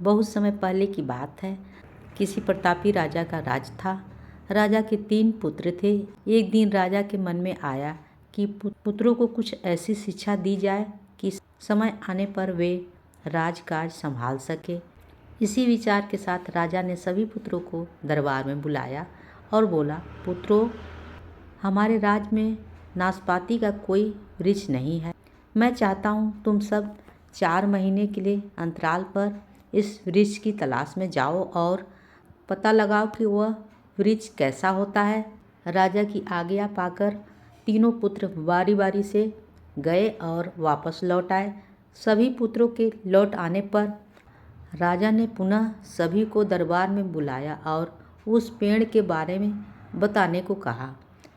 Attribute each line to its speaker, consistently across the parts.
Speaker 1: बहुत समय पहले की बात है। किसी प्रतापी राजा का राज था। राजा के 3 पुत्र थे। एक दिन राजा के मन में आया कि पुत्रों को कुछ ऐसी शिक्षा दी जाए कि समय आने पर वे राजकाज संभाल सके। इसी विचार के साथ राजा ने सभी पुत्रों को दरबार में बुलाया और बोला, पुत्रों, हमारे राज्य में नाशपाती का कोई वृक्ष नहीं है। मैं चाहता हूँ तुम सब 4 महीने के लिए अंतराल पर इस वृक्ष की तलाश में जाओ और पता लगाओ कि वह वृक्ष कैसा होता है। राजा की आज्ञा पाकर तीनों पुत्र बारी बारी से गए और वापस लौट आए। सभी पुत्रों के लौट आने पर राजा ने पुनः सभी को दरबार में बुलाया और उस पेड़ के बारे में बताने को कहा।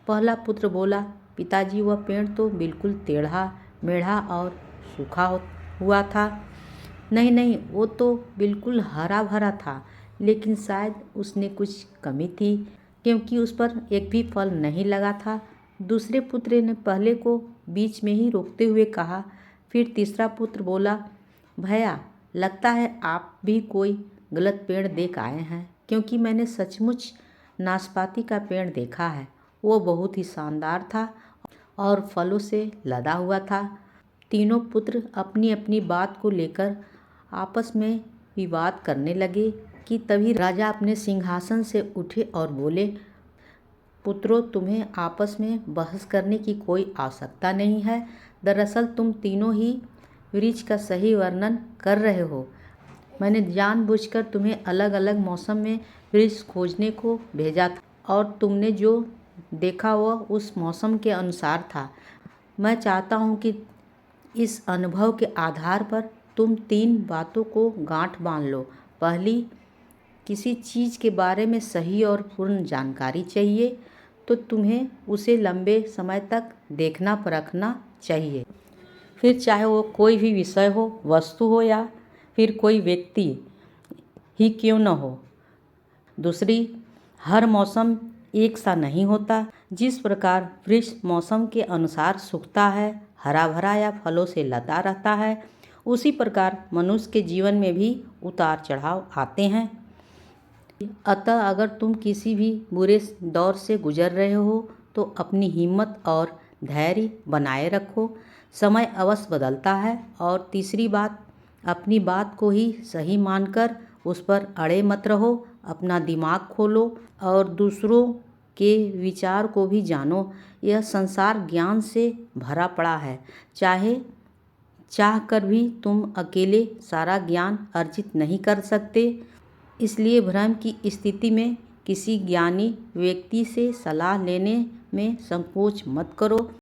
Speaker 1: पहला पुत्र बोला, पिताजी, वह पेड़ तो बिल्कुल टेढ़ा मेढ़ा और सूखा हुआ था। नहीं नहीं, वो तो बिल्कुल हरा भरा था, लेकिन शायद उसने कुछ कमी थी क्योंकि उस पर एक भी फल नहीं लगा था। दूसरे पुत्र ने पहले को बीच में ही रोकते हुए कहा। फिर तीसरा पुत्र बोला, भैया, लगता है आप भी कोई गलत पेड़ देख आए हैं, क्योंकि मैंने सचमुच नाशपाती का पेड़ देखा है। वो बहुत ही शानदार था और फलों से लदा हुआ था। तीनों पुत्र अपनी अपनी बात को लेकर आपस में विवाद करने लगे कि तभी राजा अपने सिंहासन से उठे और बोले, पुत्रों, तुम्हें आपस में बहस करने की कोई आवश्यकता नहीं है। दरअसल तुम तीनों ही वृक्ष का सही वर्णन कर रहे हो। मैंने जानबूझकर तुम्हें अलग अलग मौसम में वृक्ष खोजने को भेजा था और तुमने जो देखा वह उस मौसम के अनुसार था। मैं चाहता हूँ कि इस अनुभव के आधार पर तुम 3 बातों को गांठ बांध लो। पहली, किसी चीज़ के बारे में सही और पूर्ण जानकारी चाहिए तो तुम्हें उसे लंबे समय तक देखना परखना चाहिए। फिर चाहे वो कोई भी विषय हो, वस्तु हो या फिर कोई व्यक्ति ही क्यों न हो। दूसरी, हर मौसम एक सा नहीं होता। जिस प्रकार वृक्ष मौसम के अनुसार सूखता है, हरा भरा या फलों से लदा रहता है, उसी प्रकार मनुष्य के जीवन में भी उतार चढ़ाव आते हैं। अतः अगर तुम किसी भी बुरे दौर से गुजर रहे हो तो अपनी हिम्मत और धैर्य बनाए रखो। समय अवश्य बदलता है। और तीसरी बात, अपनी बात को ही सही मानकर उस पर अड़े मत रहो। अपना दिमाग खोलो और दूसरों के विचार को भी जानो। यह संसार ज्ञान से भरा पड़ा है। चाह कर भी तुम अकेले सारा ज्ञान अर्जित नहीं कर सकते। इसलिए भ्रम की स्थिति में किसी ज्ञानी व्यक्ति से सलाह लेने में संकोच मत करो।